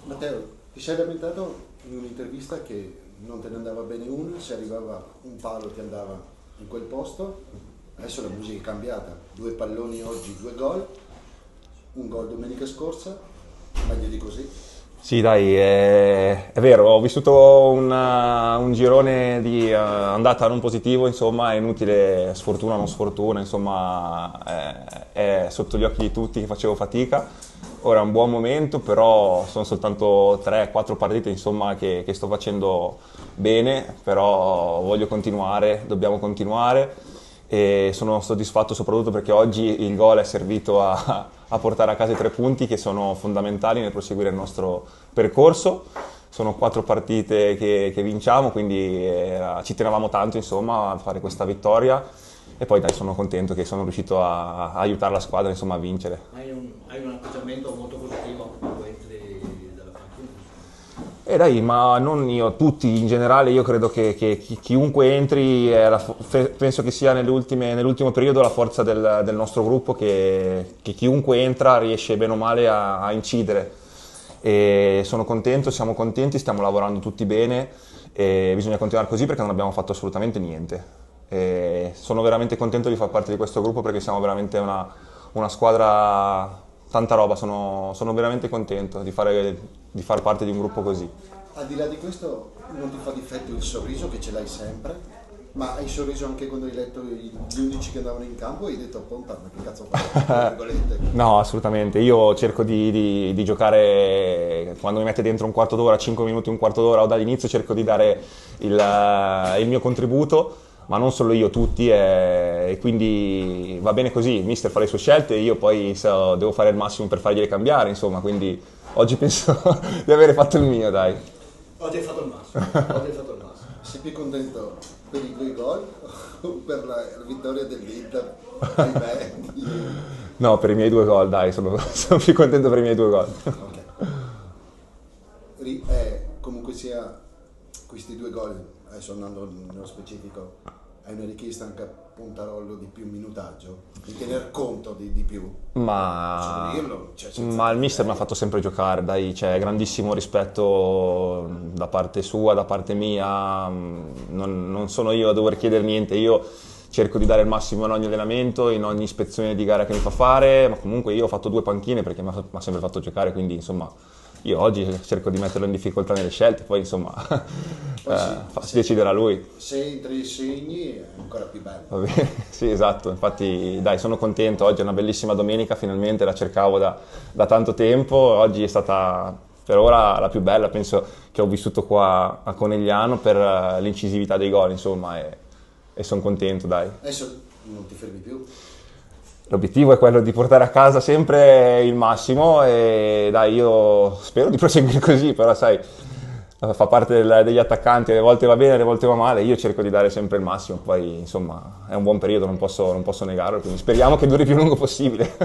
Matteo, ti sei lamentato in un'intervista che non te ne andava bene uno, se arrivava un palo ti andava in quel posto, adesso la musica è cambiata, 2 palloni oggi, 2 gol, un gol domenica scorsa, meglio di così. Sì, dai, è vero, ho vissuto un girone di andata non positivo, insomma, è inutile sfortuna o non sfortuna, insomma, è sotto gli occhi di tutti che facevo fatica. Ora è un buon momento, però sono soltanto 3-4 partite, insomma, che sto facendo bene, però voglio continuare, dobbiamo continuare e sono soddisfatto soprattutto perché oggi il gol è servito a portare a casa i 3 punti che sono fondamentali nel proseguire il nostro percorso. Sono 4 partite che vinciamo, quindi ci tenevamo tanto insomma, a fare questa vittoria e poi dai, sono contento che sono riuscito a aiutare la squadra insomma, a vincere. Hai un atteggiamento molto positivo quando entri dalla panchina. E dai, ma non io, tutti in generale, io credo che chiunque entri, penso che sia nell'ultimo periodo la forza del nostro gruppo, che chiunque entra riesce bene o male a incidere. E sono contento, siamo contenti, stiamo lavorando tutti bene e bisogna continuare così perché non abbiamo fatto assolutamente niente. E sono veramente contento di far parte di questo gruppo perché siamo veramente una squadra, tanta roba, sono veramente contento di far parte di un gruppo così. Al di là di questo non ti fa difetto il sorriso che ce l'hai sempre, ma hai sorriso anche quando hai letto gli 11 che andavano in campo e hai detto appunto, ma che cazzo fai? Tra virgolette. No, assolutamente. Io cerco di giocare quando mi mette dentro un quarto d'ora, 5 minuti, un quarto d'ora o dall'inizio cerco di dare il mio contributo, ma non solo io, tutti, e quindi va bene così. Il mister fa le sue scelte, io poi devo fare il massimo per fargliele cambiare, insomma, quindi oggi penso di avere fatto il mio, dai. Oggi hai fatto il massimo. Oggi hai fatto il massimo. Sei più contento per i 2 gol o per la vittoria dell'Inter? Ahimè. No, per i miei 2 gol, dai, sono più contento per i miei 2 gol. Ok. Comunque sia, questi 2 gol, adesso andando nello specifico, è una richiesta anche a Pontarollo di più minutaggio, di tener conto di più. Ma, Posso dirlo? Cioè, ma il mister mi ha fatto sempre giocare, dai, c'è grandissimo rispetto da parte sua, da parte mia, non sono io a dover chiedere niente, io cerco di dare il massimo in ogni allenamento, in ogni ispezione di gara che mi fa fare, ma comunque io ho fatto 2 panchine perché mi ha sempre fatto giocare, quindi insomma io oggi cerco di metterlo in difficoltà nelle scelte, poi insomma Poi si deciderà lui. se entri e segni è ancora più bello. Va bene, sì, esatto, infatti dai, sono contento, oggi è una bellissima domenica, finalmente la cercavo da tanto tempo, oggi è stata per ora la più bella, penso che ho vissuto qua a Conegliano per l'incisività dei gol, insomma, e sono contento, dai. Adesso non ti fermi più. L'obiettivo è quello di portare a casa sempre il massimo e dai, io spero di proseguire così, però sai, fa parte degli attaccanti, alle volte va bene, alle volte va male, io cerco di dare sempre il massimo, poi insomma è un buon periodo, non posso negarlo, quindi speriamo che duri il più lungo possibile.